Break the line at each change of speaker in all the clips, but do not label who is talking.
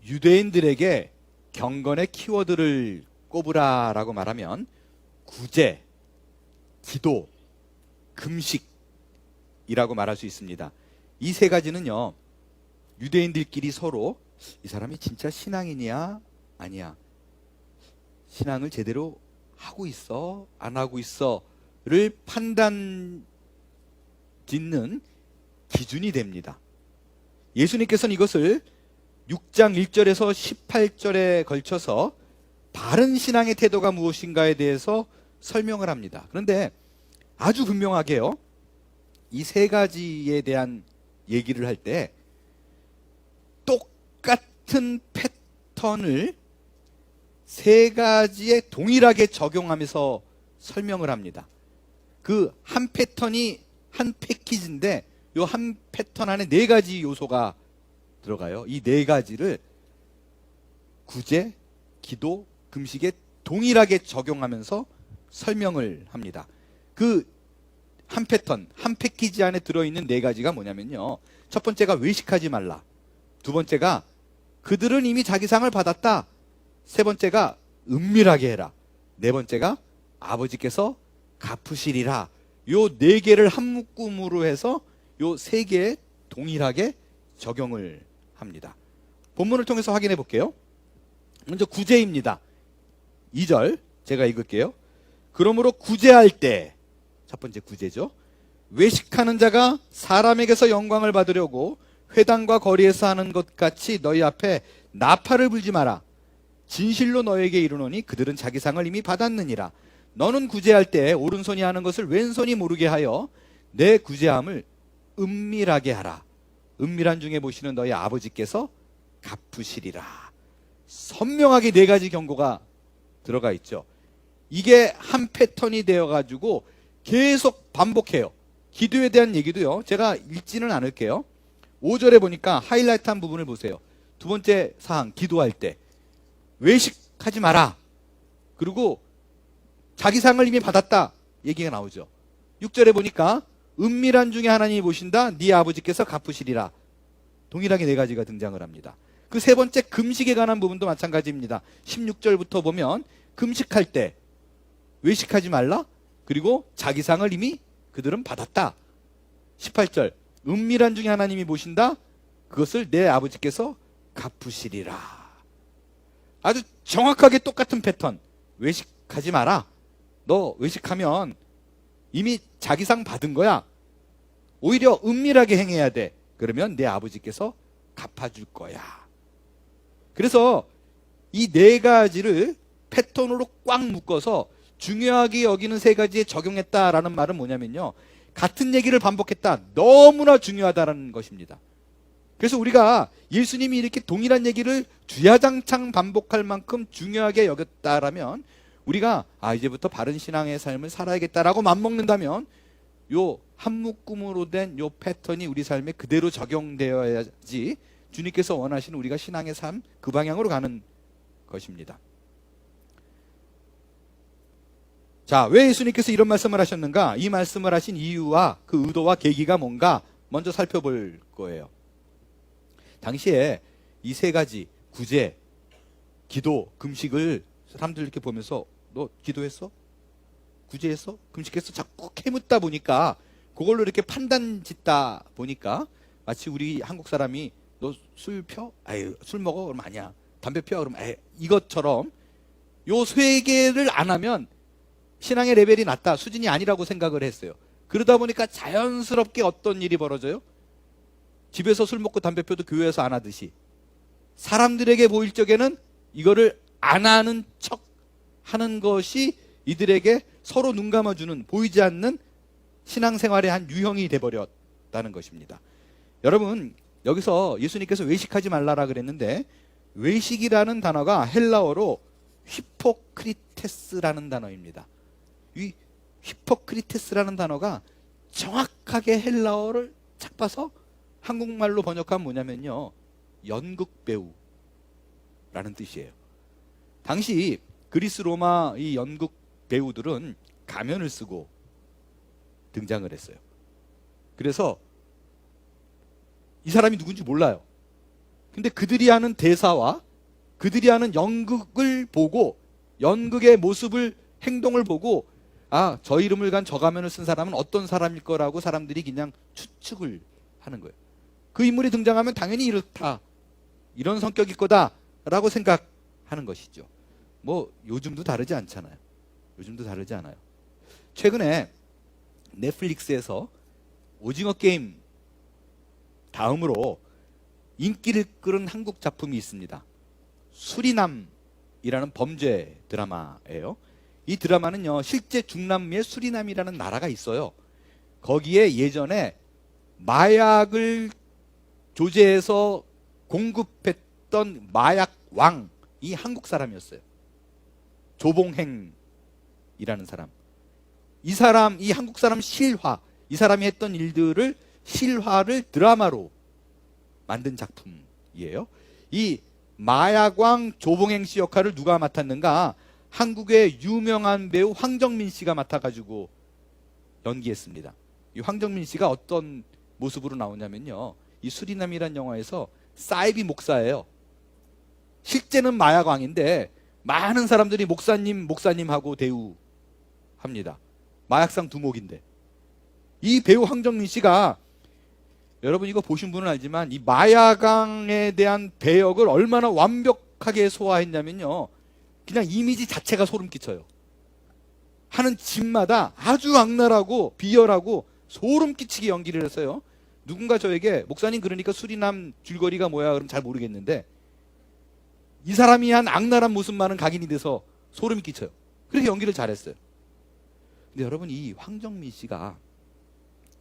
유대인들에게 경건의 키워드를 꼽으라라고 말하면 구제, 기도, 금식이라고 말할 수 있습니다. 이 세 가지는요, 유대인들끼리 서로 이 사람이 진짜 신앙이냐 아니야, 신앙을 제대로 하고 있어 안 하고 있어를 판단 짓는 기준이 됩니다. 예수님께서는 이것을 6장 1절에서 18절에 걸쳐서 바른 신앙의 태도가 무엇인가에 대해서 설명을 합니다. 그런데 아주 분명하게요, 이 세 가지에 대한 얘기를 할 때 똑같은 패턴을 세 가지에 동일하게 적용하면서 설명을 합니다. 그 한 패턴이 한 패키지인데 이 한 패턴 안에 네 가지 요소가 들어가요. 이 네 가지를 구제, 기도, 금식에 동일하게 적용하면서 설명을 합니다. 그 한 패턴, 한 패키지 안에 들어있는 네 가지가 뭐냐면요, 첫 번째가 외식하지 말라, 두 번째가 그들은 이미 자기 상을 받았다, 세 번째가 은밀하게 해라, 네 번째가 아버지께서 갚으시리라. 요 네 개를 한 묶음으로 해서 요 세 개에 동일하게 적용을 합니다. 본문을 통해서 확인해 볼게요. 먼저 구제입니다. 2절 제가 읽을게요. 그러므로 구제할 때, 첫 번째 구제죠. 외식하는 자가 사람에게서 영광을 받으려고 회당과 거리에서 하는 것 같이 너희 앞에 나팔을 불지 마라. 진실로 너에게 이르노니 그들은 자기 상을 이미 받았느니라. 너는 구제할 때 오른손이 하는 것을 왼손이 모르게 하여 내 구제함을 은밀하게 하라. 은밀한 중에 보시는 너희 아버지께서 갚으시리라. 선명하게 네 가지 경고가 들어가 있죠. 이게 한 패턴이 되어가지고 계속 반복해요. 기도에 대한 얘기도요, 제가 읽지는 않을게요. 5절에 보니까 하이라이트한 부분을 보세요. 두 번째 사항, 기도할 때 외식하지 마라, 그리고 자기 상을 이미 받았다 얘기가 나오죠. 6절에 보니까 은밀한 중에 하나님이 보신다, 네 아버지께서 갚으시리라. 동일하게 네 가지가 등장을 합니다. 그 세 번째 금식에 관한 부분도 마찬가지입니다. 16절부터 보면 금식할 때 외식하지 말라, 그리고 자기 상을 이미 그들은 받았다. 18절 은밀한 중에 하나님이 보신다, 그것을 내 아버지께서 갚으시리라. 아주 정확하게 똑같은 패턴. 외식하지 마라, 너 외식하면 이미 자기 상 받은 거야, 오히려 은밀하게 행해야 돼, 그러면 내 아버지께서 갚아줄 거야. 그래서 이 네 가지를 패턴으로 꽉 묶어서 중요하게 여기는 세 가지에 적용했다라는 말은 뭐냐면요, 같은 얘기를 반복했다, 너무나 중요하다는 것입니다. 그래서 우리가 예수님이 이렇게 동일한 얘기를 주야장창 반복할 만큼 중요하게 여겼다라면 우리가 이제부터 바른 신앙의 삶을 살아야겠다라고 맘먹는다면 요 한 묶음으로 된 요 패턴이 우리 삶에 그대로 적용되어야지 주님께서 원하시는 우리가 신앙의 삶 그 방향으로 가는 것입니다. 자, 왜 예수님께서 이런 말씀을 하셨는가? 이 말씀을 하신 이유와 그 의도와 계기가 뭔가 먼저 살펴볼 거예요. 당시에 이 세 가지, 구제, 기도, 금식을 사람들 이렇게 보면서 너 기도했어? 구제했어? 금식했어? 자꾸 캐묻다 보니까, 그걸로 이렇게 판단 짓다 보니까 마치 우리 한국 사람이 너 술 펴? 아유, 술 먹어? 그러면 아니야. 담배 펴? 그러면 아유, 이것처럼 요 세 개를 안 하면 신앙의 레벨이 낮다, 수준이 아니라고 생각을 했어요. 그러다 보니까 자연스럽게 어떤 일이 벌어져요? 집에서 술 먹고 담배 펴도 교회에서 안 하듯이 사람들에게 보일 적에는 이거를 안 하는 척 하는 것이 이들에게 서로 눈 감아주는, 보이지 않는 신앙생활의 한 유형이 돼버렸다는 것입니다. 여러분, 여기서 예수님께서 외식하지 말라라 그랬는데 외식이라는 단어가 헬라어로 히포크리테스라는 단어입니다. 이 히포크리테스라는 단어가 정확하게 헬라어를 착 봐서 한국말로 번역하면 뭐냐면요, 연극 배우라는 뜻이에요. 당시 그리스 로마 이 연극 배우들은 가면을 쓰고 등장을 했어요. 그래서 이 사람이 누군지 몰라요. 근데 그들이 하는 대사와 그들이 하는 연극을 보고 연극의 모습을 행동을 보고 아, 저 이름을 간 저 가면을 쓴 사람은 어떤 사람일 거라고 사람들이 그냥 추측을 하는 거예요. 그 인물이 등장하면 당연히 이렇다. 이런 성격일 거다라고 생각하는 것이죠. 뭐 요즘도 다르지 않잖아요. 요즘도 다르지 않아요. 최근에 넷플릭스에서 오징어 게임 다음으로 인기를 끌은 한국 작품이 있습니다. 수리남이라는 범죄 드라마예요. 이 드라마는요, 실제 중남미의 수리남이라는 나라가 있어요. 거기에 예전에 마약을 조제해서 공급했던 마약 왕이 한국 사람이었어요. 조봉행이라는 사람. 이 한국 사람 실화, 이 사람이 했던 일들을 실화를 드라마로 만든 작품이에요. 이 마약왕 조봉행 씨 역할을 누가 맡았는가? 한국의 유명한 배우 황정민 씨가 맡아가지고 연기했습니다. 이 황정민 씨가 어떤 모습으로 나오냐면요, 이 수리남이란 영화에서 사이비 목사예요. 실제는 마약왕인데 많은 사람들이 목사님 하고 대우합니다. 마약상 두목인데 이 배우 황정민 씨가, 여러분 이거 보신 분은 알지만 이 마약왕에 대한 배역을 얼마나 완벽하게 소화했냐면요, 그냥 이미지 자체가 소름 끼쳐요. 하는 집마다 아주 악랄하고 비열하고 소름 끼치게 연기를 했어요. 누군가 저에게 목사님 그러니까 수리남 줄거리가 뭐야? 그럼 잘 모르겠는데 이 사람이 한 악랄한 모습만은 각인이 돼서 소름이 끼쳐요. 그렇게 연기를 잘했어요. 근데 여러분, 이 황정민 씨가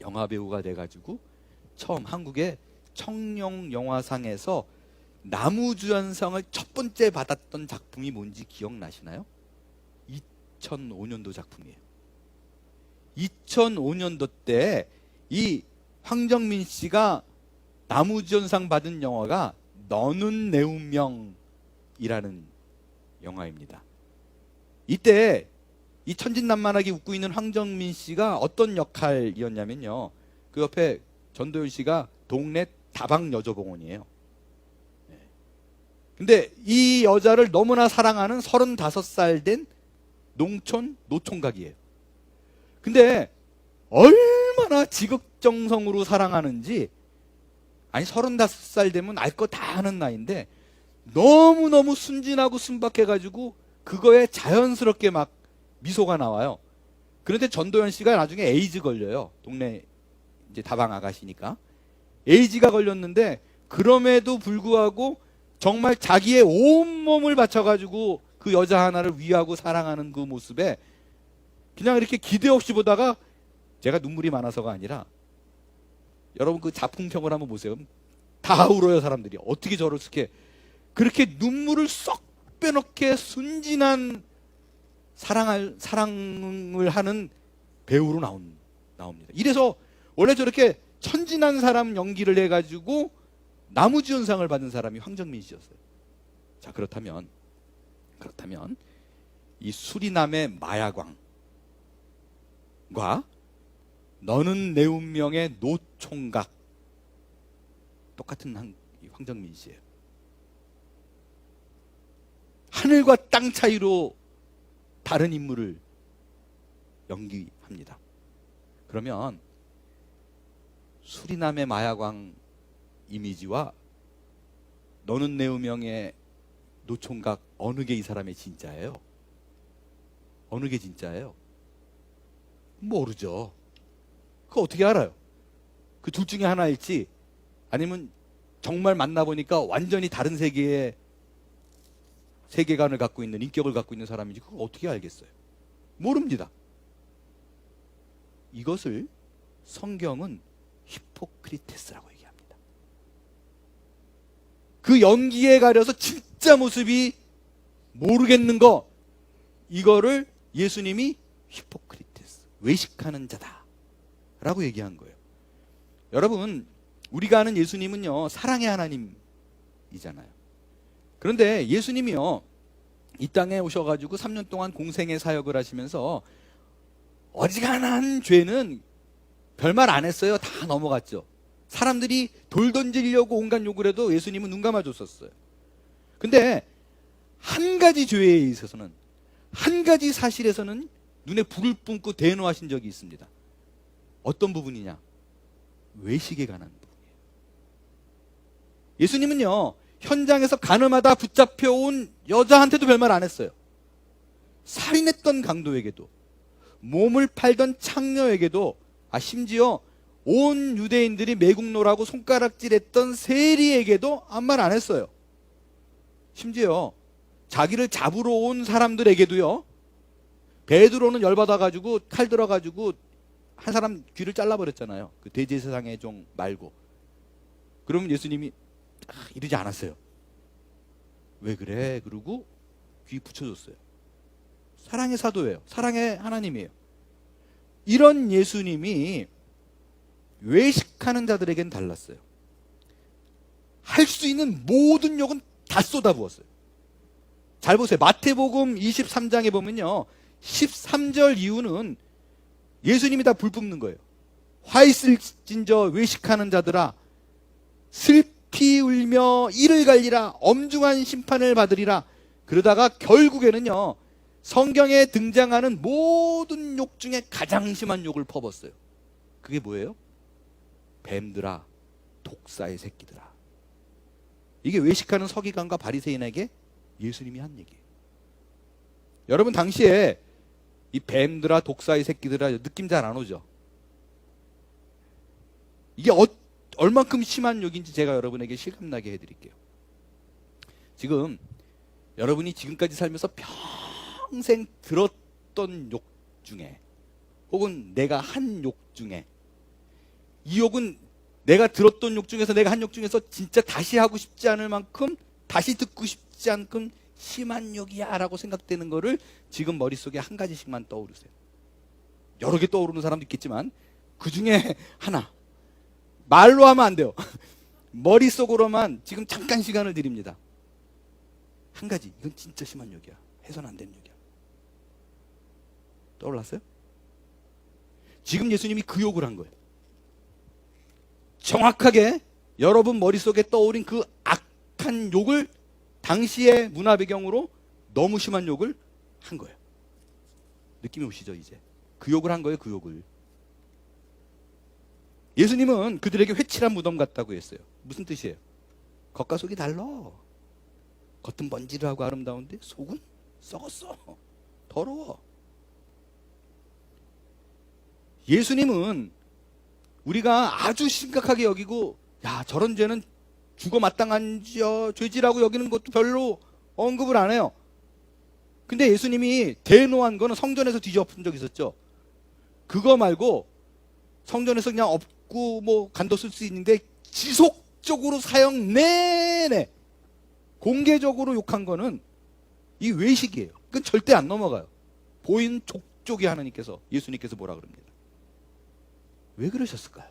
영화배우가 돼가지고 처음 한국의 청룡영화상에서 나무주연상을 첫 번째 받았던 작품이 뭔지 기억나시나요? 2005년도 작품이에요. 2005년도 때 이 황정민 씨가 나무주연상 받은 영화가 너는 내 운명이라는 영화입니다. 이때 이 천진난만하게 웃고 있는 황정민 씨가 어떤 역할이었냐면요, 그 옆에 전도연 씨가 동네 다방 여조봉원이에요. 근데 이 여자를 너무나 사랑하는 35살 된 농촌 노총각이에요. 근데 얼마나 지극정성으로 사랑하는지, 아니 35살 되면 알 거 다 아는 나이인데 너무너무 순진하고 순박해가지고 그거에 자연스럽게 막 미소가 나와요. 그런데 전도연 씨가 나중에 에이즈 걸려요. 동네 이제 다방 아가씨니까 에이즈가 걸렸는데 그럼에도 불구하고 정말 자기의 온몸을 바쳐가지고 그 여자 하나를 위하고 사랑하는 그 모습에 그냥 이렇게 기대 없이 보다가, 제가 눈물이 많아서가 아니라 여러분 그 작품평을 한번 보세요. 다 울어요. 사람들이 어떻게 저렇게 그렇게 눈물을 쏙 빼놓게 순진한 사랑을 하는 배우로 나옵니다. 이래서 원래 저렇게 천진한 사람 연기를 해가지고 나무주연상을 받은 사람이 황정민 씨였어요. 자, 그렇다면 이 수리남의 마약왕과 너는 내 운명의 노총각, 똑같은 이 황정민 씨예요. 하늘과 땅 차이로 다른 인물을 연기합니다. 그러면 수리남의 마약왕 이미지와 너는 내 운명의 노총각, 어느 게 이 사람의 진짜예요? 어느 게 진짜예요? 모르죠. 그거 어떻게 알아요? 그 둘 중에 하나일지 아니면 정말 만나보니까 완전히 다른 세계의 세계관을 갖고 있는, 인격을 갖고 있는 사람인지 그걸 어떻게 알겠어요? 모릅니다. 이것을 성경은 히포크리테스라고 얘기합니다. 그 연기에 가려서 진짜 모습이 모르겠는 거, 이거를 예수님이 히포크리테스, 외식하는 자다 라고 얘기한 거예요. 여러분, 우리가 아는 예수님은요, 사랑의 하나님이잖아요. 그런데 예수님이요, 이 땅에 오셔가지고 3년 동안 공생의 사역을 하시면서 어지간한 죄는 별말 안 했어요. 다 넘어갔죠. 사람들이 돌 던지려고 온갖 욕을 해도 예수님은 눈 감아줬었어요. 근데 한 가지 죄에 있어서는, 한 가지 사실에서는 눈에 불을 뿜고 대노하신 적이 있습니다. 어떤 부분이냐? 외식에 관한 부분이에요. 예수님은요, 현장에서 가늠하다 붙잡혀온 여자한테도 별말 안 했어요. 살인했던 강도에게도, 몸을 팔던 창녀에게도, 심지어 온 유대인들이 매국노라고 손가락질했던 세리에게도 아무 말 안 했어요. 심지어 자기를 잡으러 온 사람들에게도요, 베드로는 열받아가지고 칼 들어가지고 한 사람 귀를 잘라버렸잖아요. 그 대제사장의 종 말고. 그러면 예수님이 이러지 않았어요. 왜 그래? 그러고 귀 붙여줬어요. 사랑의 사도예요. 사랑의 하나님이에요. 이런 예수님이 외식하는 자들에겐 달랐어요. 할 수 있는 모든 욕은 다 쏟아부었어요. 잘 보세요. 마태복음 23장에 보면요, 13절 이후는 예수님이 다 불 뿜는 거예요. 화 있을진저 외식하는 자들아, 슬피 울며 이를 갈리라, 엄중한 심판을 받으리라. 그러다가 결국에는요, 성경에 등장하는 모든 욕 중에 가장 심한 욕을 퍼붓어요. 그게 뭐예요? 뱀들아, 독사의 새끼들아. 이게 외식하는 서기관과 바리새인에게 예수님이 한 얘기예요. 여러분, 당시에 이 뱀들아, 독사의 새끼들아, 느낌 잘 안 오죠? 이게 얼만큼 심한 욕인지 제가 여러분에게 실감나게 해드릴게요. 지금 여러분이 지금까지 살면서 평생 들었던 욕 중에, 혹은 내가 한 욕 중에, 이 욕은 내가 들었던 욕 중에서, 내가 한 욕 중에서 진짜 다시 하고 싶지 않을 만큼, 다시 듣고 싶지 않은 심한 욕이야 라고 생각되는 거를 지금 머릿속에 한 가지씩만 떠오르세요. 여러 개 떠오르는 사람도 있겠지만 그 중에 하나, 말로 하면 안 돼요. 머릿속으로만 지금 잠깐 시간을 드립니다. 한 가지, 이건 진짜 심한 욕이야, 해서는 안 되는 욕이야. 떠올랐어요? 지금 예수님이 그 욕을 한 거예요. 정확하게 여러분 머릿속에 떠오른 그 악한 욕을 당시의 문화 배경으로 너무 심한 욕을 한 거예요. 느낌이 오시죠? 이제 그 욕을 한 거예요. 그 욕을. 예수님은 그들에게 회칠한 무덤 같다고 했어요. 무슨 뜻이에요? 겉과 속이 달라. 겉은 번지르하고 아름다운데 속은 썩었어, 더러워. 예수님은 우리가 아주 심각하게 여기고, 야, 저런 죄는 죽어 마땅한 죄지라고 여기는 것도 별로 언급을 안 해요. 근데 예수님이 대노한 거는 성전에서 뒤져엎은 적 있었죠. 그거 말고 성전에서 그냥 엎고 뭐 간도 쓸 수 있는데 지속적으로 사형 내내 공개적으로 욕한 거는 이 외식이에요. 그건 절대 안 넘어가요. 보인 족족이 하나님께서, 예수님께서 뭐라 그럽니다. 왜 그러셨을까요?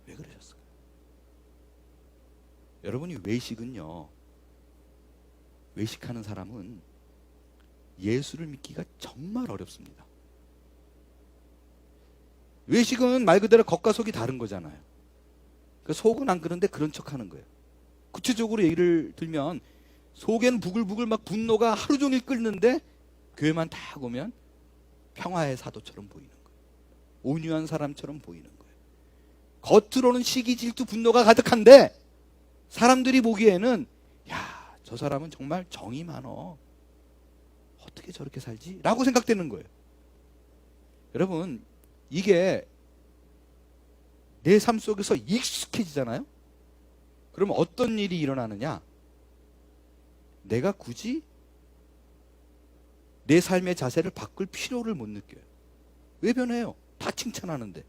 왜 그러셨을까요? 여러분이 외식은요, 외식하는 사람은 예수를 믿기가 정말 어렵습니다. 외식은 말 그대로 겉과 속이 다른 거잖아요. 그러니까 속은 안 그런데 그런 척 하는 거예요. 구체적으로 예를 들면, 속에는 부글부글 막 분노가 하루 종일 끓는데 교회만 딱 오면 평화의 사도처럼 보이는 거예요. 온유한 사람처럼 보이는 거예요. 겉으로는 시기, 질투, 분노가 가득한데 사람들이 보기에는, 야, 저 사람은 정말 정이 많어, 어떻게 저렇게 살지? 라고 생각되는 거예요. 여러분, 이게 내 삶 속에서 익숙해지잖아요. 그러면 어떤 일이 일어나느냐? 내가 굳이 내 삶의 자세를 바꿀 필요를 못 느껴요. 왜 변해요? 다 칭찬하는데.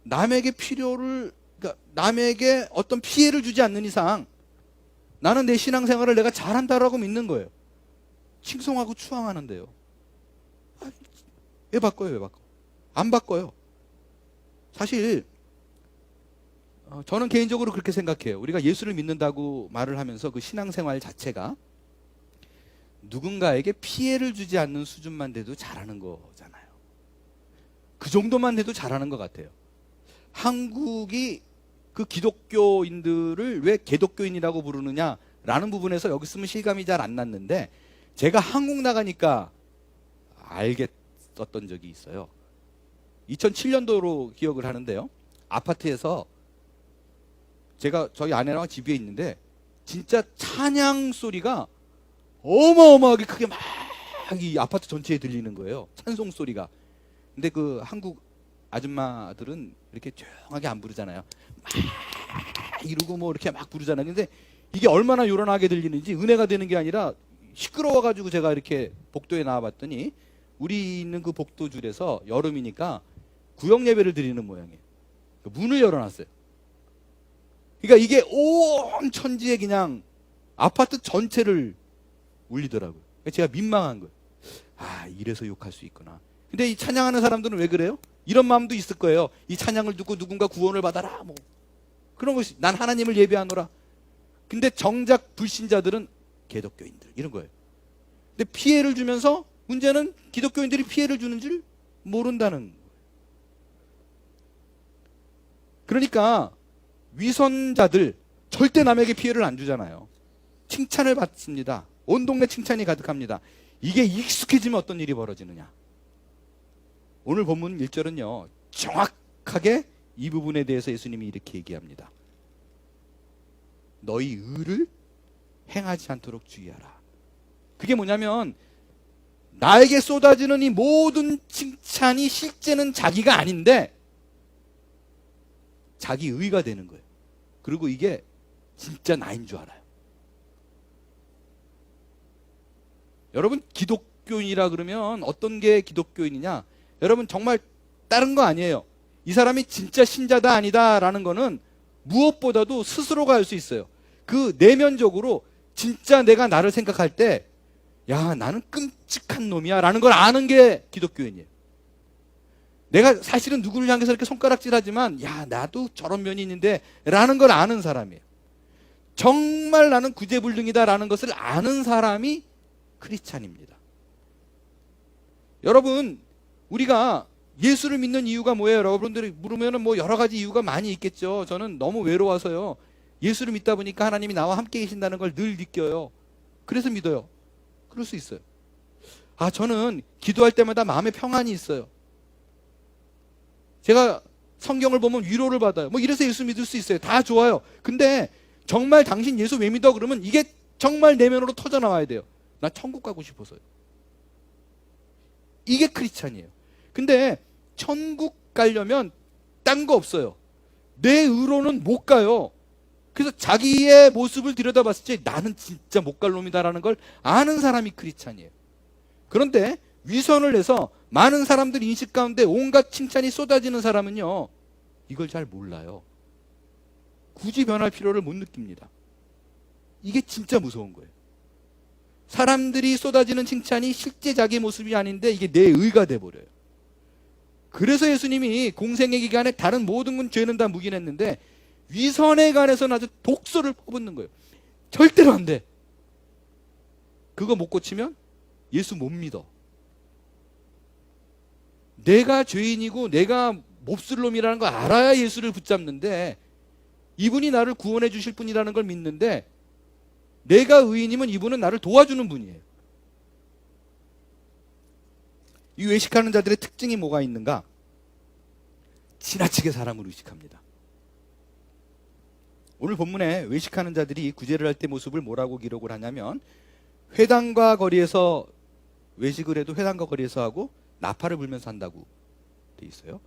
남에게 그러니까 남에게 어떤 피해를 주지 않는 이상 나는 내 신앙생활을 내가 잘한다라고 믿는 거예요. 칭송하고 추앙하는데요. 왜 바꿔요? 왜 바꿔? 안 바꿔요. 사실 저는 개인적으로 그렇게 생각해요. 우리가 예수를 믿는다고 말을 하면서 그 신앙생활 자체가 누군가에게 피해를 주지 않는 수준만 돼도 잘하는 거잖아요. 그 정도만 돼도 잘하는 것 같아요. 한국이 그 기독교인들을 왜 개독교인이라고 부르느냐라는 부분에서 여기 쓰면 실감이 잘 안 났는데, 제가 한국 나가니까 알겠었던 적이 있어요. 2007년도로 기억을 하는데요. 아파트에서 제가 저희 아내랑 집 위에 있는데 진짜 찬양 소리가 어마어마하게 크게 막 이 아파트 전체에 들리는 거예요. 찬송 소리가. 근데 그 한국 아줌마들은 이렇게 조용하게 안 부르잖아요. 막 이러고 뭐 이렇게 막 부르잖아요. 근데 이게 얼마나 요란하게 들리는지, 은혜가 되는 게 아니라 시끄러워가지고 제가 이렇게 복도에 나와봤더니 우리 있는 그 복도줄에서 여름이니까 구역 예배를 드리는 모양이에요. 문을 열어놨어요. 그러니까 이게 온 천지에 그냥 아파트 전체를 울리더라고요. 제가 민망한 거예요. 아, 이래서 욕할 수 있구나. 근데 이 찬양하는 사람들은 왜 그래요? 이런 마음도 있을 거예요. 이 찬양을 듣고 누군가 구원을 받아라, 뭐 그런 것이, 난 하나님을 예배하노라. 근데 정작 불신자들은 개독교인들, 이런 거예요. 근데 피해를 주면서 문제는 기독교인들이 피해를 주는 줄 모른다는 거예요. 그러니까 위선자들 절대 남에게 피해를 안 주잖아요. 칭찬을 받습니다. 온 동네 칭찬이 가득합니다. 이게 익숙해지면 어떤 일이 벌어지느냐. 오늘 본문 1절은요, 정확하게 이 부분에 대해서 예수님이 이렇게 얘기합니다. 너희 의를 행하지 않도록 주의하라. 그게 뭐냐면, 나에게 쏟아지는 이 모든 칭찬이 실제는 자기가 아닌데 자기 의가 되는 거예요. 그리고 이게 진짜 나인 줄 알아요. 여러분, 기독교인이라 그러면 어떤 게 기독교인이냐? 여러분, 정말 다른 거 아니에요. 이 사람이 진짜 신자다 아니다 라는 거는 무엇보다도 스스로가 알 수 있어요. 그 내면적으로 진짜 내가 나를 생각할 때, 야, 나는 끔찍한 놈이야 라는 걸 아는 게 기독교인이에요. 내가 사실은 누구를 향해서 이렇게 손가락질하지만, 야, 나도 저런 면이 있는데 라는 걸 아는 사람이에요. 정말 나는 구제불능이다 라는 것을 아는 사람이 크리스찬입니다. 여러분, 우리가 예수를 믿는 이유가 뭐예요? 여러분들이 물으면 뭐 여러 가지 이유가 많이 있겠죠. 저는 너무 외로워서요, 예수를 믿다 보니까 하나님이 나와 함께 계신다는 걸 늘 느껴요. 그래서 믿어요. 그럴 수 있어요. 아, 저는 기도할 때마다 마음에 평안이 있어요. 제가 성경을 보면 위로를 받아요. 뭐 이래서 예수 믿을 수 있어요. 다 좋아요. 근데 정말 당신 예수 왜 믿어? 그러면 이게 정말 내면으로 터져 나와야 돼요. 나 천국 가고 싶어서요. 이게 크리스찬이에요. 근데 천국 가려면 딴 거 없어요. 내 의로는 못 가요. 그래서 자기의 모습을 들여다봤을 때 나는 진짜 못 갈 놈이다라는 걸 아는 사람이 크리스찬이에요. 그런데 위선을 해서 많은 사람들 인식 가운데 온갖 칭찬이 쏟아지는 사람은요, 이걸 잘 몰라요. 굳이 변할 필요를 못 느낍니다. 이게 진짜 무서운 거예요. 사람들이 쏟아지는 칭찬이 실제 자기 모습이 아닌데 이게 내 의가 돼버려요. 그래서 예수님이 공생의 기간에 다른 모든 건 죄는 다 묵인했는데 위선에 관해서는 아주 독소를 퍼붓는 거예요. 절대로 안 돼. 그거 못 고치면 예수 못 믿어. 내가 죄인이고 내가 몹쓸 놈이라는 걸 알아야 예수를 붙잡는데, 이분이 나를 구원해 주실 분이라는 걸 믿는데 내가 의인이면 이분은 나를 도와주는 분이에요. 이 외식하는 자들의 특징이 뭐가 있는가? 지나치게 사람을 의식합니다. 오늘 본문에 외식하는 자들이 구제를 할 때 모습을 뭐라고 기록을 하냐면, 회당과 거리에서 외식을 해도 회당과 거리에서 하고 나팔을 불면서 한다고 돼 있어요.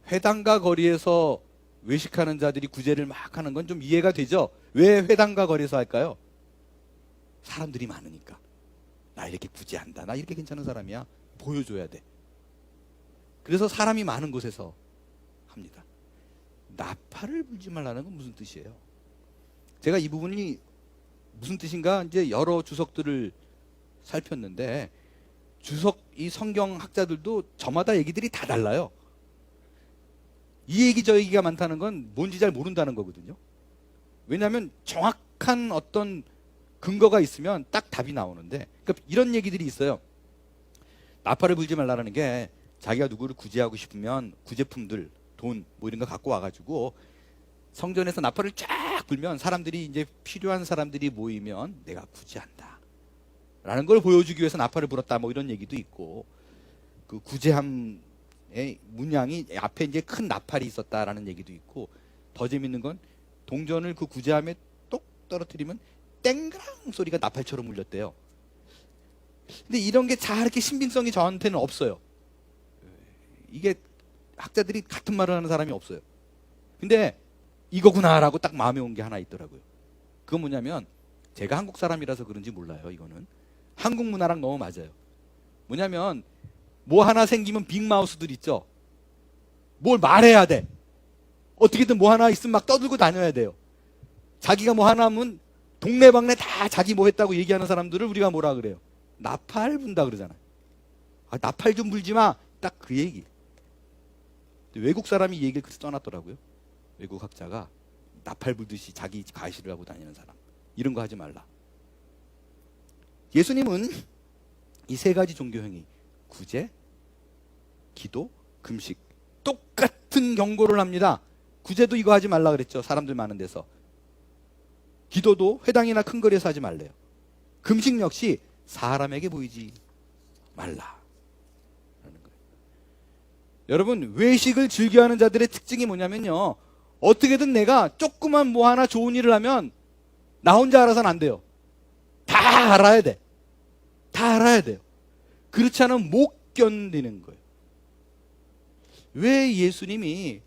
회당과 거리에서 외식하는 자들이 구제를 막 하는 건 좀 이해가 되죠? 왜 회당과 거리에서 할까요? 사람들이 많으니까. 나 이렇게 구제한다, 나 이렇게 괜찮은 사람이야, 보여줘야 돼. 그래서 사람이 많은 곳에서 합니다. 나팔을 불지 말라는 건 무슨 뜻이에요? 제가 이 부분이 무슨 뜻인가 이제 여러 주석들을 살폈는데, 주석 이 성경 학자들도 저마다 얘기들이 다 달라요. 이 얘기 저 얘기가 많다는 건 뭔지 잘 모른다는 거거든요. 왜냐하면 정확한 어떤 근거가 있으면 딱 답이 나오는데, 그러니까 이런 얘기들이 있어요. 나팔을 불지 말라는 게 자기가 누구를 구제하고 싶으면 구제품들, 돈 뭐 이런 거 갖고 와가지고 성전에서 나팔을 쫙 불면 사람들이 이제 필요한 사람들이 모이면 내가 구제한다 라는 걸 보여주기 위해서 나팔을 불었다 뭐 이런 얘기도 있고, 그 구제함의 문양이 앞에 이제 큰 나팔이 있었다라는 얘기도 있고, 더 재밌는 건 동전을 그 구제함에 똑 떨어뜨리면 땡그랑 소리가 나팔처럼 울렸대요. 근데 이런 게 잘 이렇게 신빙성이 저한테는 없어요. 이게 학자들이 같은 말을 하는 사람이 없어요. 근데 이거구나라고 딱 마음에 온 게 하나 있더라고요. 그건 뭐냐면, 제가 한국 사람이라서 그런지 몰라요. 이거는 한국 문화랑 너무 맞아요. 뭐냐면 뭐 하나 생기면 빅마우스들 있죠. 뭘 말해야 돼. 어떻게든 뭐 하나 있으면 막 떠들고 다녀야 돼요. 자기가 뭐 하나 하면 동네방네 다 자기 뭐 했다고 얘기하는 사람들을 우리가 뭐라 그래요? 나팔 분다 그러잖아요. 아, 나팔 좀 불지 마. 딱 그 얘기. 외국 사람이 이 얘기를 그렇게 써놨더라고요. 외국 학자가 나팔 불듯이 자기 가시를 하고 다니는 사람, 이런 거 하지 말라. 예수님은 이 세 가지 종교 행위, 구제, 기도, 금식, 똑같은 경고를 합니다. 구제도 이거 하지 말라 그랬죠. 사람들 많은 데서. 기도도 회당이나 큰 거리에서 하지 말래요. 금식 역시 사람에게 보이지 말라. 여러분, 외식을 즐겨하는 자들의 특징이 뭐냐면요, 어떻게든 내가 조그만 뭐 하나 좋은 일을 하면 나 혼자 알아서는 안 돼요. 다 알아야 돼. 다 알아야 돼요. 그렇지 않으면 못 견디는 거예요. 왜 예수님이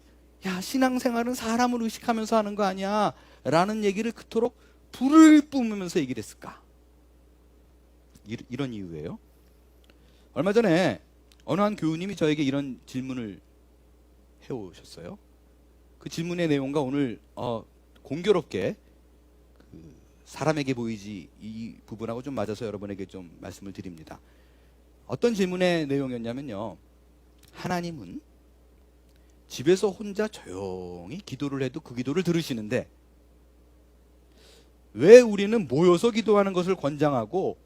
야, 신앙생활은 사람을 의식하면서 하는 거 아니야 라는 얘기를 그토록 불을 뿜으면서 얘기를 했을까? 이런 이유예요. 얼마 전에 어느 한 교우님이 저에게 이런 질문을 해오셨어요. 그 질문의 내용과 오늘 공교롭게 그 사람에게 보이지 이 부분하고 좀 맞아서 여러분에게 좀 말씀을 드립니다. 어떤 질문의 내용이었냐면요, 하나님은 집에서 혼자 조용히 기도를 해도 그 기도를 들으시는데 왜 우리는 모여서 기도하는 것을 권장하고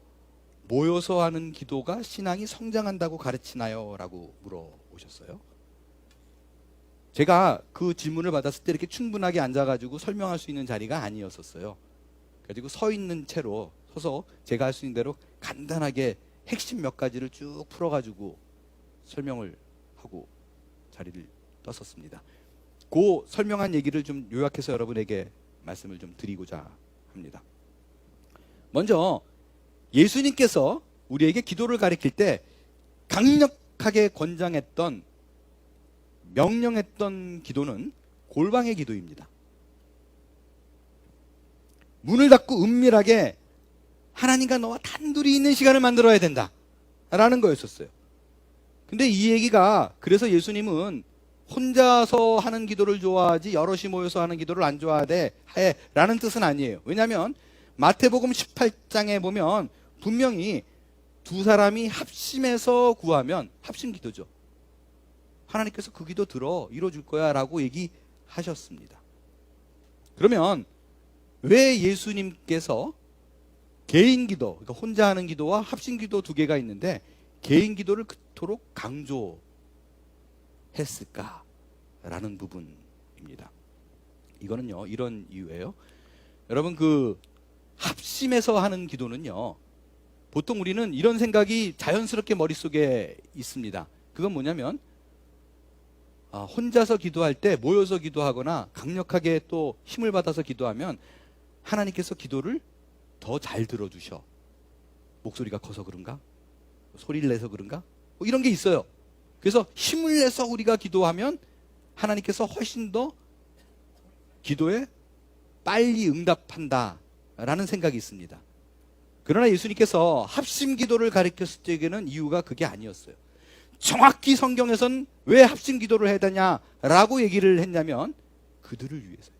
모여서 하는 기도가 신앙이 성장한다고 가르치나요? 라고 물어보셨어요. 제가 그 질문을 받았을 때 이렇게 충분하게 앉아가지고 설명할 수 있는 자리가 아니었었어요. 그래가지고 서 있는 채로 서서 제가 할 수 있는 대로 간단하게 핵심 몇 가지를 쭉 풀어가지고 설명을 하고 자리를 떴었습니다. 그 설명한 얘기를 좀 요약해서 여러분에게 말씀을 좀 드리고자 합니다. 먼저 예수님께서 우리에게 기도를 가르칠 때 강력하게 권장했던, 명령했던 기도는 골방의 기도입니다. 문을 닫고 은밀하게 하나님과 너와 단둘이 있는 시간을 만들어야 된다 라는 거였었어요. 근데 이 얘기가, 그래서 예수님은 혼자서 하는 기도를 좋아하지 여럿이 모여서 하는 기도를 안 좋아하대 라는 뜻은 아니에요. 왜냐하면 마태복음 18장에 보면 분명히 두 사람이 합심해서 구하면 합심 기도죠. 하나님께서 그 기도 들어 이뤄줄 거야 라고 얘기하셨습니다. 그러면 왜 예수님께서 개인 기도, 그러니까 혼자 하는 기도와 합심 기도 두 개가 있는데 개인 기도를 그토록 강조했을까라는 부분입니다. 이거는요, 이런 이유예요. 여러분, 그 합심해서 하는 기도는요, 보통 우리는 이런 생각이 자연스럽게 머릿속에 있습니다. 그건 뭐냐면 혼자서 기도할 때 모여서 기도하거나 강력하게 또 힘을 받아서 기도하면 하나님께서 기도를 더 잘 들어주셔. 목소리가 커서 그런가? 소리를 내서 그런가? 뭐 이런 게 있어요. 그래서 힘을 내서 우리가 기도하면 하나님께서 훨씬 더 기도에 빨리 응답한다 라는 생각이 있습니다. 그러나 예수님께서 합심 기도를 가르쳤을 때에는 이유가 그게 아니었어요. 정확히 성경에선 왜 합심 기도를 해야 되냐라고 얘기를 했냐면 그들을 위해서요.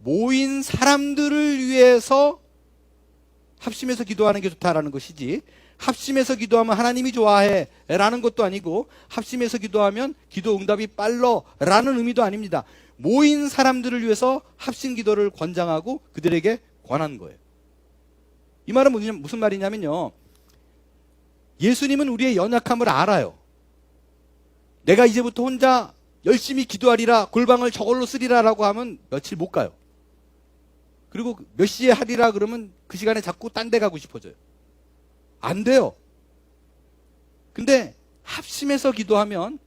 모인 사람들을 위해서 합심해서 기도하는 게 좋다라는 것이지, 합심해서 기도하면 하나님이 좋아해 라는 것도 아니고, 합심해서 기도하면 기도 응답이 빨라 라는 의미도 아닙니다. 모인 사람들을 위해서 합심 기도를 권장하고 그들에게 권한 거예요. 이 말은 무슨 말이냐면요, 예수님은 우리의 연약함을 알아요. 내가 이제부터 혼자 열심히 기도하리라, 골방을 저걸로 쓰리라라고 하면 며칠 못 가요. 그리고 몇 시에 하리라 그러면 그 시간에 자꾸 딴 데 가고 싶어져요. 안 돼요. 근데 합심해서 기도하면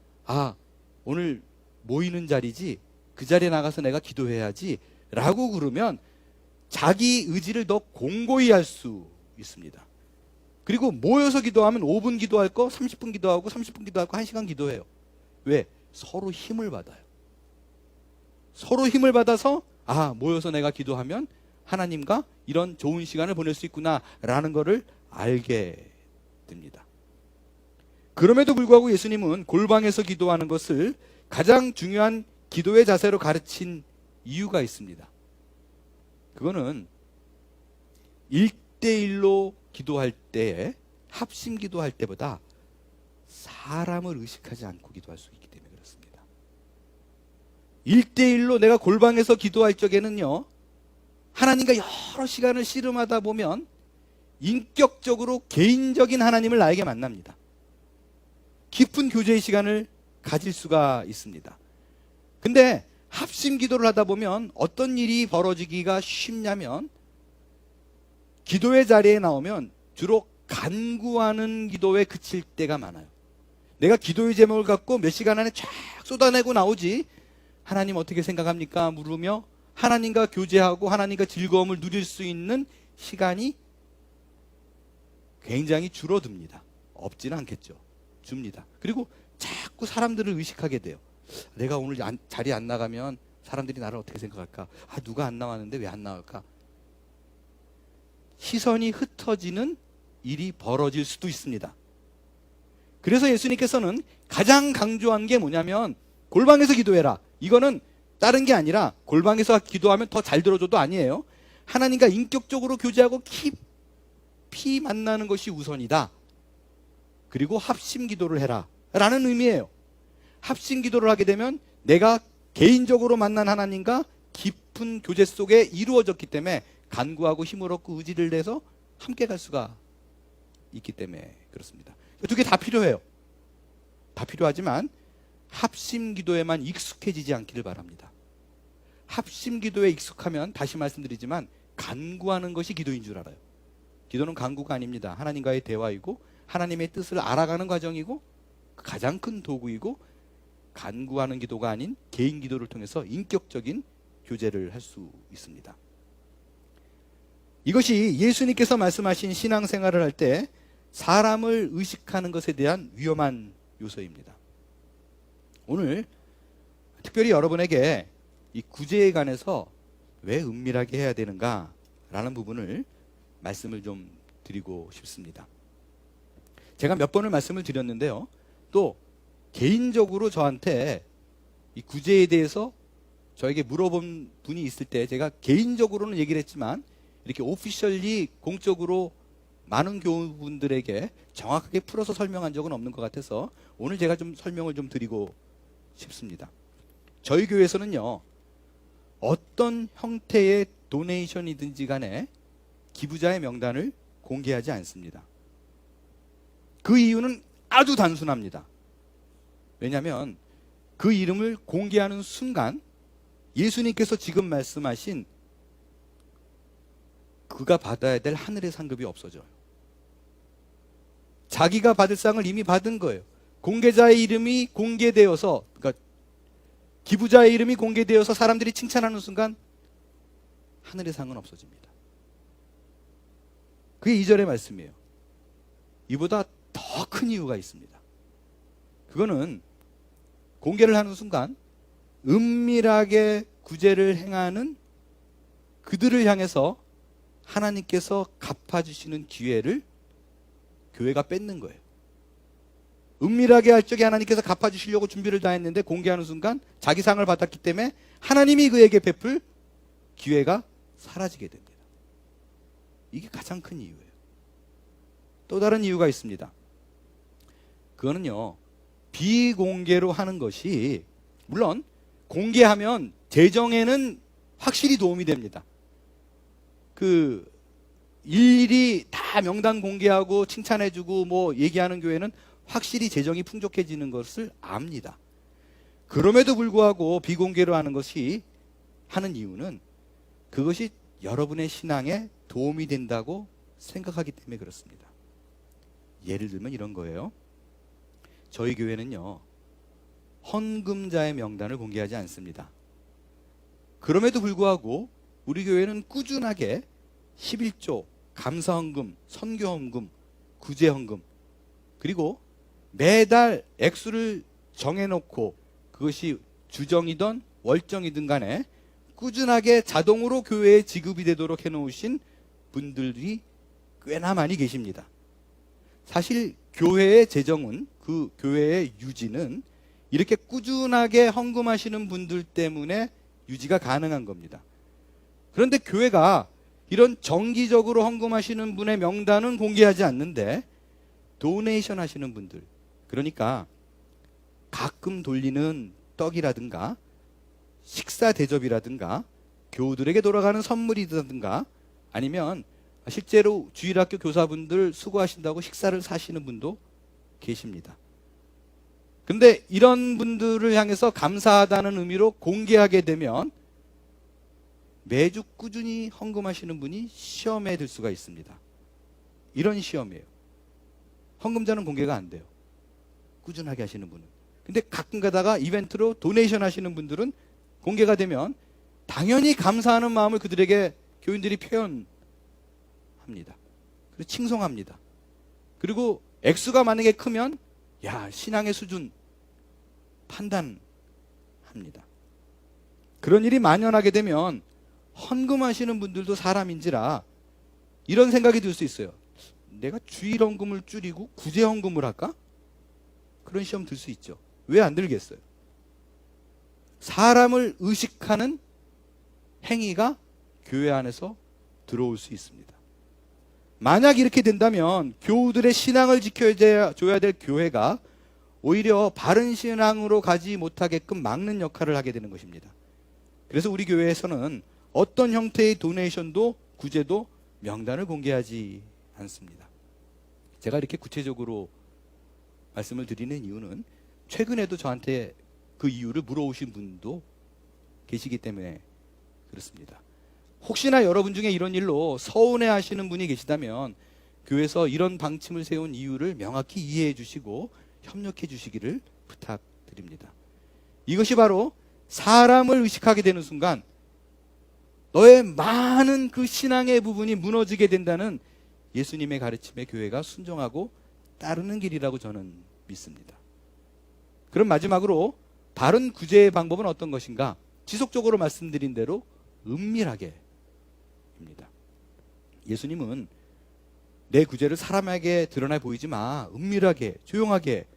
오늘 모이는 자리지, 그 자리에 나가서 내가 기도해야지 라고 그러면 자기 의지를 더 공고히 할 수 있습니다. 그리고 모여서 기도하면 5분 기도할 거 30분 기도하고 30분 기도할 거 1시간 기도해요. 왜? 서로 힘을 받아요. 서로 힘을 받아서 모여서 내가 기도하면 하나님과 이런 좋은 시간을 보낼 수 있구나 라는 것을 알게 됩니다. 그럼에도 불구하고 예수님은 골방에서 기도하는 것을 가장 중요한 기도의 자세로 가르친 이유가 있습니다. 그거는 1대1로 기도할 때에, 합심 기도할 때보다 사람을 의식하지 않고 기도할 수 있기 때문에 그렇습니다. 1대1로 내가 골방에서 기도할 적에는요, 하나님과 여러 시간을 씨름하다 보면 인격적으로 개인적인 하나님을 나에게 만납니다. 깊은 교제의 시간을 가질 수가 있습니다. 근데 합심 기도를 하다 보면 어떤 일이 벌어지기가 쉽냐면, 기도의 자리에 나오면 주로 간구하는 기도에 그칠 때가 많아요. 내가 기도의 제목을 갖고 몇 시간 안에 쫙 쏟아내고 나오지, 하나님 어떻게 생각합니까? 물으며 하나님과 교제하고 하나님과 즐거움을 누릴 수 있는 시간이 굉장히 줄어듭니다. 없지는 않겠죠. 줍니다. 그리고 자꾸 사람들을 의식하게 돼요. 내가 오늘 자리 안 나가면 사람들이 나를 어떻게 생각할까? 누가 안 나왔는데 왜 안 나올까? 시선이 흩어지는 일이 벌어질 수도 있습니다. 그래서 예수님께서는 가장 강조한 게 뭐냐면, 골방에서 기도해라. 이거는 다른 게 아니라 골방에서 기도하면 더 잘 들어줘도 아니에요. 하나님과 인격적으로 교제하고 깊이 만나는 것이 우선이다. 그리고 합심 기도를 해라 라는 의미예요. 합심 기도를 하게 되면 내가 개인적으로 만난 하나님과 깊은 교제 속에 이루어졌기 때문에 간구하고 힘을 얻고 의지를 내서 함께 갈 수가 있기 때문에 그렇습니다. 두 개 다 필요해요. 다 필요하지만 합심 기도에만 익숙해지지 않기를 바랍니다. 합심 기도에 익숙하면, 다시 말씀드리지만, 간구하는 것이 기도인 줄 알아요. 기도는 간구가 아닙니다. 하나님과의 대화이고 하나님의 뜻을 알아가는 과정이고 가장 큰 도구이고, 간구하는 기도가 아닌 개인 기도를 통해서 인격적인 교제를 할 수 있습니다. 이것이 예수님께서 말씀하신 신앙생활을 할 때 사람을 의식하는 것에 대한 위험한 요소입니다. 오늘 특별히 여러분에게 이 구제에 관해서 왜 은밀하게 해야 되는가 라는 부분을 말씀을 좀 드리고 싶습니다. 제가 몇 번을 말씀을 드렸는데요, 또 개인적으로 저한테 이 구제에 대해서 저에게 물어본 분이 있을 때 제가 개인적으로는 얘기를 했지만, 이렇게 오피셜리 공적으로 많은 교우분들에게 정확하게 풀어서 설명한 적은 없는 것 같아서 오늘 제가 좀 설명을 좀 드리고 싶습니다. 저희 교회에서는요, 어떤 형태의 도네이션이든지 간에 기부자의 명단을 공개하지 않습니다. 그 이유는 아주 단순합니다. 왜냐하면 그 이름을 공개하는 순간 예수님께서 지금 말씀하신 그가 받아야 될 하늘의 상급이 없어져요. 자기가 받을 상을 이미 받은 거예요. 공개자의 이름이 공개되어서, 그러니까 기부자의 이름이 공개되어서 사람들이 칭찬하는 순간 하늘의 상은 없어집니다. 그게 2절의 말씀이에요. 이보다 더 큰 이유가 있습니다. 그거는 공개를 하는 순간 은밀하게 구제를 행하는 그들을 향해서 하나님께서 갚아주시는 기회를 교회가 뺏는 거예요. 은밀하게 할 적에 하나님께서 갚아주시려고 준비를 다 했는데 공개하는 순간 자기 상을 받았기 때문에 하나님이 그에게 베풀 기회가 사라지게 됩니다. 이게 가장 큰 이유예요. 또 다른 이유가 있습니다. 그거는요, 비공개로 하는 것이, 물론 공개하면 재정에는 확실히 도움이 됩니다. 일일이 다 명단 공개하고 칭찬해주고 뭐 얘기하는 교회는 확실히 재정이 풍족해지는 것을 압니다. 그럼에도 불구하고 비공개로 하는 이유는 그것이 여러분의 신앙에 도움이 된다고 생각하기 때문에 그렇습니다. 예를 들면 이런 거예요. 저희 교회는요, 헌금자의 명단을 공개하지 않습니다. 그럼에도 불구하고 우리 교회는 꾸준하게 11조, 감사헌금, 선교헌금, 구제헌금, 그리고 매달 액수를 정해놓고 그것이 주정이든 월정이든 간에 꾸준하게 자동으로 교회에 지급이 되도록 해놓으신 분들이 꽤나 많이 계십니다. 사실 교회의 재정은, 그 교회의 유지는 이렇게 꾸준하게 헌금하시는 분들 때문에 유지가 가능한 겁니다. 그런데 교회가 이런 정기적으로 헌금하시는 분의 명단은 공개하지 않는데 도네이션 하시는 분들, 그러니까 가끔 돌리는 떡이라든가 식사 대접이라든가 교우들에게 돌아가는 선물이라든가 아니면 실제로 주일학교 교사분들 수고하신다고 식사를 사시는 분도 계십니다. 근데 이런 분들을 향해서 감사하다는 의미로 공개하게 되면 매주 꾸준히 헌금하시는 분이 시험에 들 수가 있습니다. 이런 시험이에요. 헌금자는 공개가 안 돼요. 꾸준하게 하시는 분은. 근데 가끔 가다가 이벤트로 도네이션 하시는 분들은 공개가 되면 당연히 감사하는 마음을 그들에게 교인들이 표현합니다. 그리고 칭송합니다. 그리고 액수가 만약에 크면 야, 신앙의 수준 판단합니다. 그런 일이 만연하게 되면 헌금하시는 분들도 사람인지라 이런 생각이 들 수 있어요. 내가 주일 헌금을 줄이고 구제 헌금을 할까? 그런 시험 들 수 있죠. 왜 안 들겠어요? 사람을 의식하는 행위가 교회 안에서 들어올 수 있습니다. 만약 이렇게 된다면 교우들의 신앙을 지켜줘야 될 교회가 오히려 바른 신앙으로 가지 못하게끔 막는 역할을 하게 되는 것입니다. 그래서 우리 교회에서는 어떤 형태의 도네이션도 구제도 명단을 공개하지 않습니다. 제가 이렇게 구체적으로 말씀을 드리는 이유는 최근에도 저한테 그 이유를 물어오신 분도 계시기 때문에 그렇습니다. 혹시나 여러분 중에 이런 일로 서운해 하시는 분이 계시다면 교회에서 이런 방침을 세운 이유를 명확히 이해해 주시고 협력해 주시기를 부탁드립니다. 이것이 바로 사람을 의식하게 되는 순간 너의 많은 그 신앙의 부분이 무너지게 된다는 예수님의 가르침에 교회가 순종하고 따르는 길이라고 저는 믿습니다. 그럼 마지막으로 바른 구제의 방법은 어떤 것인가? 지속적으로 말씀드린 대로 은밀하게 입니다. 예수님은 내 구제를 사람에게 드러나 보이지 마. 은밀하게, 조용하게.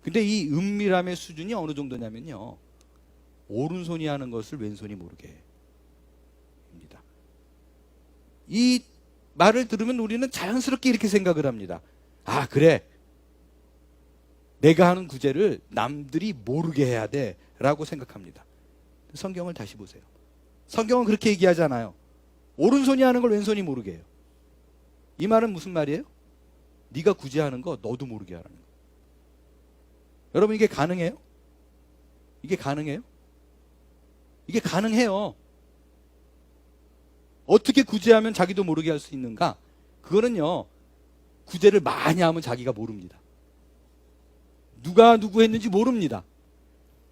근데 이 은밀함의 수준이 어느 정도냐면요, 오른손이 하는 것을 왼손이 모르게 입니다. 이 말을 들으면 우리는 자연스럽게 이렇게 생각을 합니다. 아, 그래, 내가 하는 구제를 남들이 모르게 해야 돼 라고 생각합니다. 성경을 다시 보세요. 성경은 그렇게 얘기하잖아요. 오른손이 하는 걸 왼손이 모르게 해요. 이 말은 무슨 말이에요? 네가 구제하는 거 너도 모르게 하라는 거예요. 여러분, 이게 가능해요? 이게 가능해요? 이게 가능해요. 어떻게 구제하면 자기도 모르게 할 수 있는가? 그거는요, 구제를 많이 하면 자기가 모릅니다. 누가 누구 했는지 모릅니다.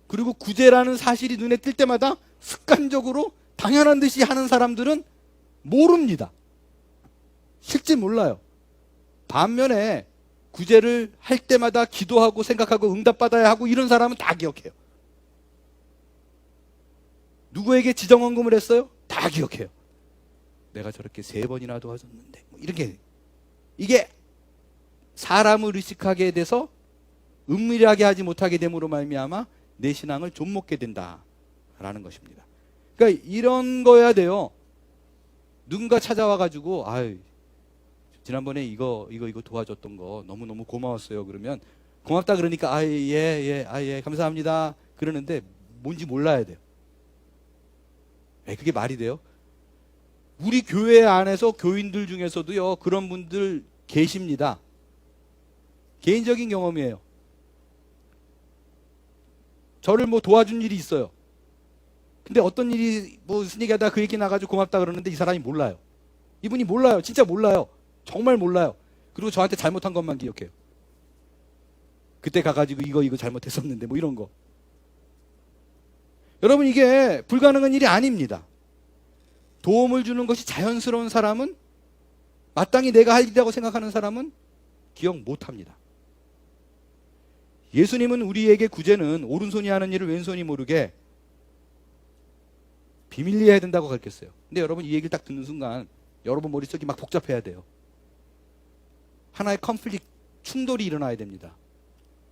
그리고 구제라는 사실이 눈에 띌 때마다 습관적으로 당연한 듯이 하는 사람들은 모릅니다. 실제 몰라요. 반면에 구제를 할 때마다 기도하고 생각하고 응답받아야 하고 이런 사람은 다 기억해요. 누구에게 지정헌금을 했어요? 다 기억해요. 내가 저렇게 3번이나 도와줬는데 뭐 이렇게. 이게 사람을 의식하게 돼서 은밀하게 하지 못하게 됨으로 말미암아 내 신앙을 좀먹게 된다라는 것입니다. 그러니까 이런 거야 돼요. 누군가 찾아와가지고 아유, 지난번에 이거 도와줬던 거 너무너무 고마웠어요. 그러면 고맙다 그러니까 예, 감사합니다 그러는데 뭔지 몰라야 돼요. 그게 말이 돼요? 우리 교회 안에서 교인들 중에서도요, 그런 분들 계십니다. 개인적인 경험이에요. 저를 뭐 도와준 일이 있어요. 근데 어떤 일이 무슨 얘기하다가 그 얘기 나가지고 고맙다 그러는데 이 사람이 몰라요. 이분이 몰라요. 진짜 몰라요. 정말 몰라요. 그리고 저한테 잘못한 것만 기억해요. 그때 가가지고 이거 잘못했었는데 뭐 이런 거. 여러분, 이게 불가능한 일이 아닙니다. 도움을 주는 것이 자연스러운 사람은, 마땅히 내가 할 일이라고 생각하는 사람은 기억 못합니다. 예수님은 우리에게 구제는 오른손이 하는 일을 왼손이 모르게 비밀리에 해야 된다고 가르쳤어요. 근데 여러분, 이 얘기를 딱 듣는 순간 여러분 머릿속이 막 복잡해야 돼요. 하나의 컨플릭트, 충돌이 일어나야 됩니다.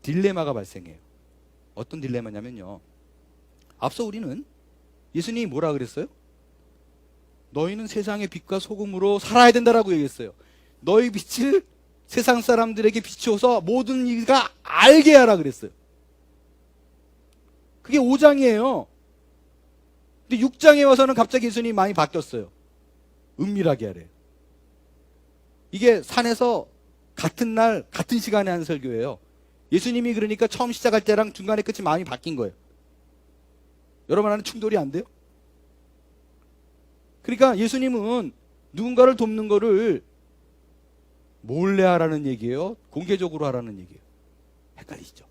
딜레마가 발생해요. 어떤 딜레마냐면요, 앞서 우리는 예수님이 뭐라 그랬어요? 너희는 세상의 빛과 소금으로 살아야 된다라고 얘기했어요. 너희 빛을 세상 사람들에게 비추어서 모든 이가 알게 하라 그랬어요. 그게 5장이에요. 근데 6장에 와서는 갑자기 예수님이 많이 바뀌었어요. 은밀하게 하래요. 이게 산에서 같은 날 같은 시간에 한 설교예요. 예수님이 그러니까 처음 시작할 때랑 중간에 끝이 많이 바뀐 거예요. 여러분 안에 충돌이 안 돼요? 그러니까 예수님은 누군가를 돕는 거를 몰래 하라는 얘기예요? 공개적으로 하라는 얘기예요? 헷갈리시죠?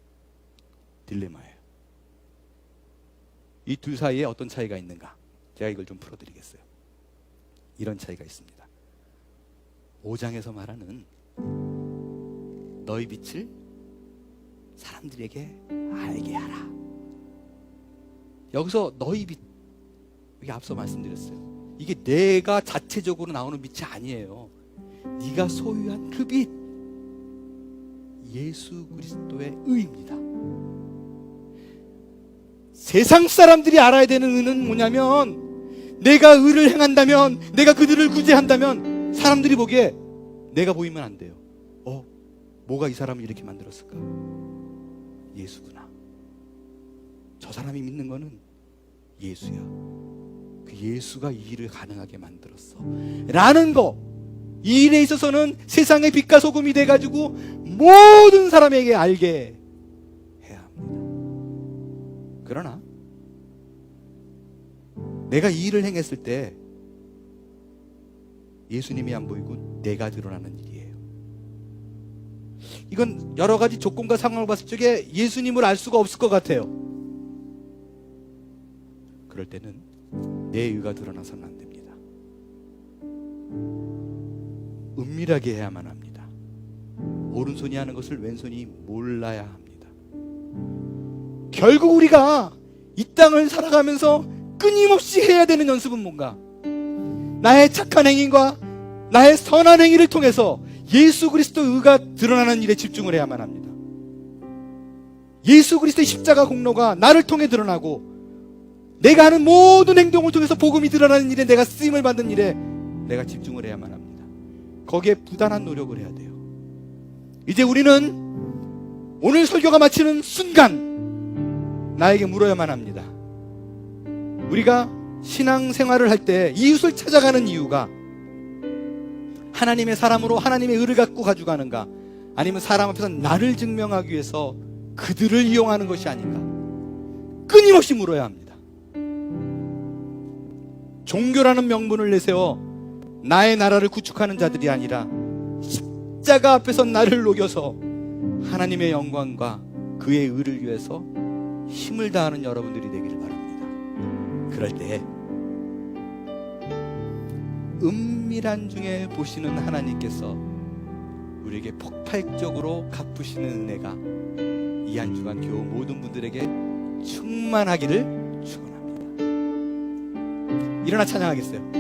딜레마예요. 이 둘 사이에 어떤 차이가 있는가? 제가 이걸 좀 풀어드리겠어요. 이런 차이가 있습니다. 5장에서 말하는 너희 빛을 사람들에게 알게 하라. 여기서 너희 빛, 이게 앞서 말씀드렸어요. 이게 내가 자체적으로 나오는 빛이 아니에요. 네가 소유한 그 빛, 예수 그리스도의 의입니다. 세상 사람들이 알아야 되는 의는 뭐냐면, 내가 의를 행한다면, 내가 그들을 구제한다면 사람들이 보기에 내가 보이면 안 돼요. 뭐가 이 사람을 이렇게 만들었을까? 예수구나. 저 사람이 믿는 거는 예수야. 그 예수가 이 일을 가능하게 만들었어 라는 거, 이 일에 있어서는 세상의 빛과 소금이 돼가지고 모든 사람에게 알게 해야 합니다. 그러나 내가 이 일을 행했을 때 예수님이 안 보이고 내가 드러나는 일이에요. 이건 여러 가지 조건과 상황을 봤을 적에 예수님을 알 수가 없을 것 같아요. 그럴 때는 내 의가 드러나서는 안 됩니다. 은밀하게 해야만 합니다. 오른손이 하는 것을 왼손이 몰라야 합니다. 결국 우리가 이 땅을 살아가면서 끊임없이 해야 되는 연습은 뭔가? 나의 착한 행위과 나의 선한 행위를 통해서 예수 그리스도의 의가 드러나는 일에 집중을 해야만 합니다. 예수 그리스도의 십자가 공로가 나를 통해 드러나고, 내가 하는 모든 행동을 통해서 복음이 드러나는 일에, 내가 쓰임을 받는 일에 내가 집중을 해야만 합니다. 거기에 부단한 노력을 해야 돼요. 이제 우리는 오늘 설교가 마치는 순간 나에게 물어야만 합니다. 우리가 신앙생활을 할 때 이웃을 찾아가는 이유가 하나님의 사람으로 하나님의 의를 갖고 가져가는가, 아니면 사람 앞에서 나를 증명하기 위해서 그들을 이용하는 것이 아닌가, 끊임없이 물어야 합니다. 종교라는 명분을 내세워 나의 나라를 구축하는 자들이 아니라 십자가 앞에서 나를 녹여서 하나님의 영광과 그의 의를 위해서 힘을 다하는 여러분들이 되기를 바랍니다. 그럴 때 은밀한 중에 보시는 하나님께서 우리에게 폭발적으로 갚으시는 은혜가 이 한 주간 교우 모든 분들에게 충만하기를 축원합니다. 일어나 찬양하겠어요.